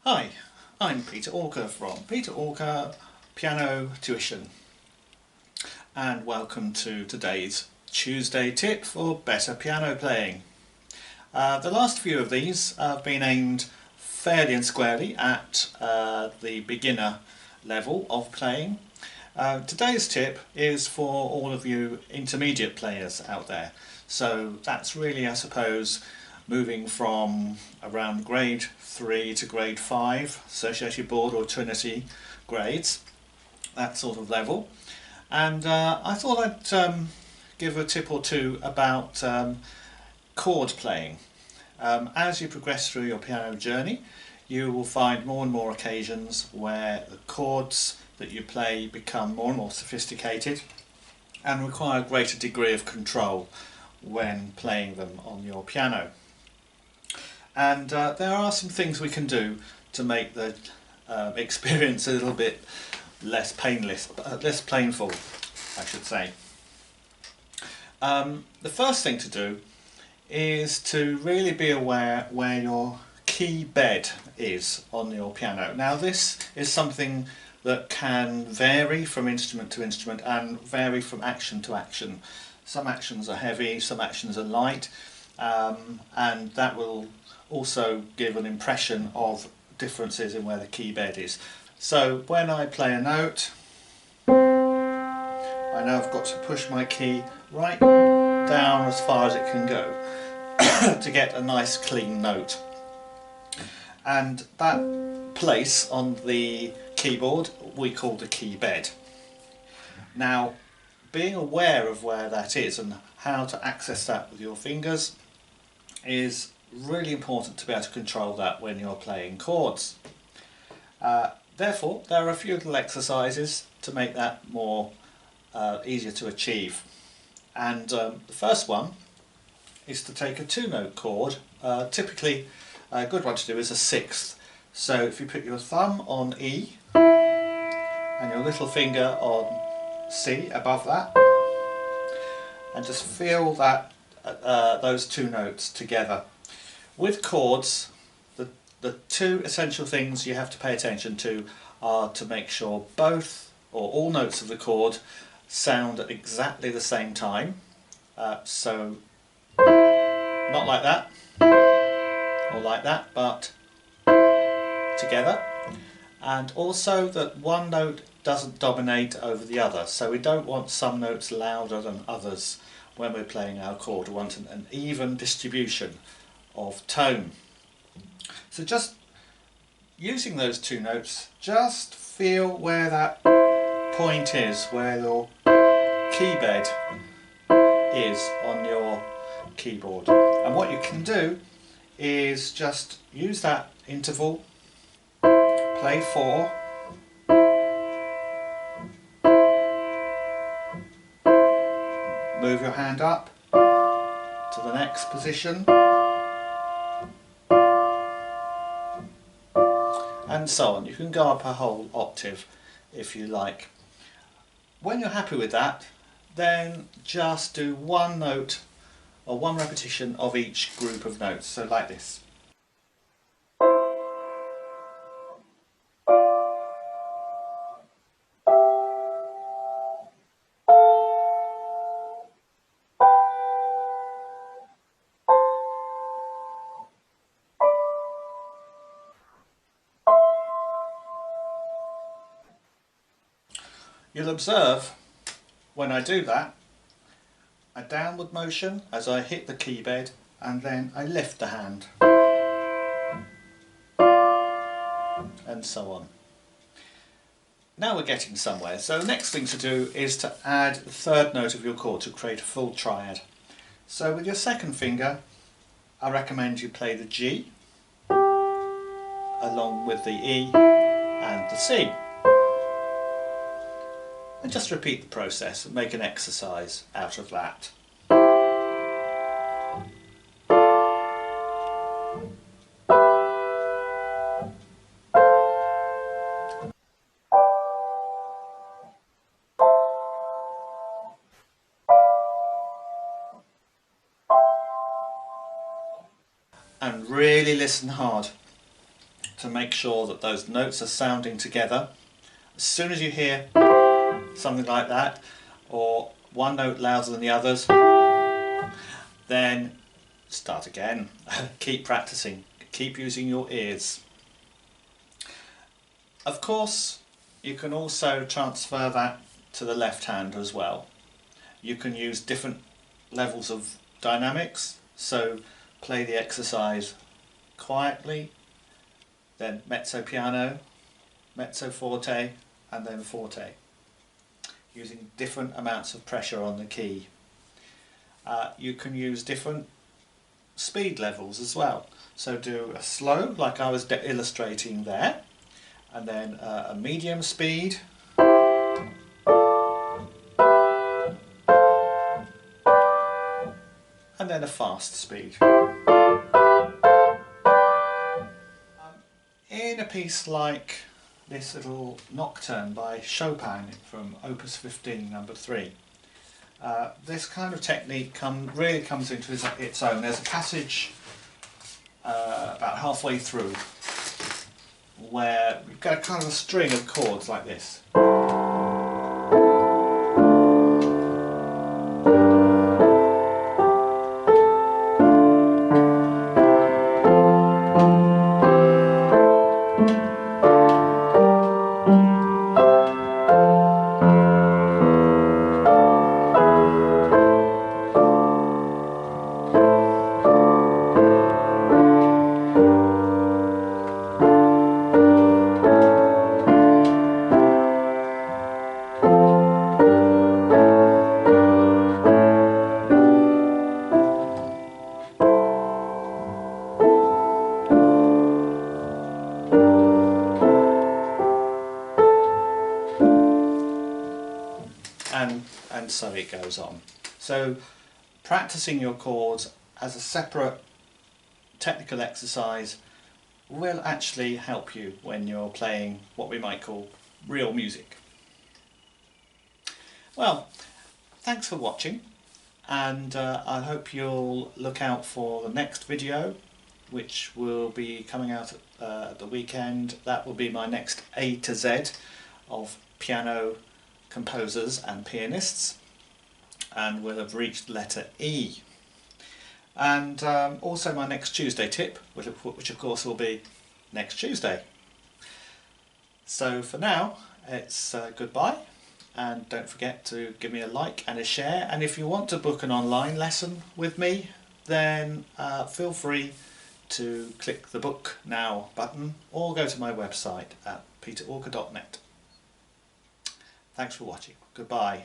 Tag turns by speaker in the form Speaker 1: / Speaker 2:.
Speaker 1: Hi, I'm Peter Orker from Peter Orker Piano Tuition, and welcome to today's Tuesday tip for better piano playing. The last few of these have been aimed fairly and squarely at the beginner level of playing. Today's tip is for all of you intermediate players out there. So that's really, I suppose, moving from around grade 3 to grade 5, associated board or Trinity grades, that sort of level. And I thought I'd give a tip or two about chord playing. As you progress through your piano journey, you will find more and more occasions where the chords that you play become more and more sophisticated and require a greater degree of control when playing them on your piano. And there are some things we can do to make the experience a little bit less painful, I should say. The first thing to do is to really be aware where your key bed is on your piano. Now this is something that can vary from instrument to instrument and vary from action to action. Some actions are heavy, some actions are light, and that will also give an impression of differences in where the key bed is. So when I play a note, I know I've got to push my key right down as far as it can go to get a nice clean note. And that place on the keyboard we call the key bed. Now, being aware of where that is and how to access that with your fingers is really important to be able to control that when you're playing chords. Therefore, there are a few little exercises to make that more easier to achieve. And the first one is to take a two-note chord. Typically, a good one to do is a sixth. So if you put your thumb on E and your little finger on C above that, and just feel that those two notes together. With chords, the two essential things you have to pay attention to are to make sure both or all notes of the chord sound at exactly the same time. So not like that or like that, but together. And also that one note doesn't dominate over the other. So we don't want some notes louder than others when we're playing our chord. We want an even distribution of tone. So just using those two notes, just feel where that point is, where your key bed is on your keyboard. And what you can do is just use that interval, play 4, move your hand up to the next position, and so on. You can go up a whole octave if you like. When you're happy with that, then just do one note or one repetition of each group of notes, so like this. You'll observe when I do that, a downward motion as I hit the key bed, and then I lift the hand, and so on. Now we're getting somewhere. So the next thing to do is to add the third note of your chord to create a full triad. So with your second finger, I recommend you play the G along with the E and the C. And just repeat the process and make an exercise out of that. And really listen hard. to make sure that those notes are sounding together. As soon as you hear something like that, or one note louder than the others, then start again. Keep practicing, keep using your ears. Of course, you can also transfer that to the left hand as well. You can use different levels of dynamics, so play the exercise quietly, then mezzo piano, mezzo forte, and then forte, using different amounts of pressure on the key. You can use different speed levels as well, so do a slow like I was illustrating there, and then a medium speed, and then a fast speed. In a piece like this little nocturne by Chopin from Opus 15 number 3, this kind of technique really comes into its own. There's a passage about halfway through where we've got a kind of a string of chords like this. And so it goes on. So practicing your chords as a separate technical exercise will actually help you when you're playing what we might call real music. Well, thanks for watching, and I hope you'll look out for the next video, which will be coming out at the weekend. That will be my next A to Z of piano composers and pianists, and we'll have reached letter E. And also my next Tuesday tip, which of course will be next Tuesday. So for now, it's goodbye, and don't forget to give me a like and a share, and if you want to book an online lesson with me, then feel free to click the book now button or go to my website at peterwalker.net. Thanks for watching. Goodbye.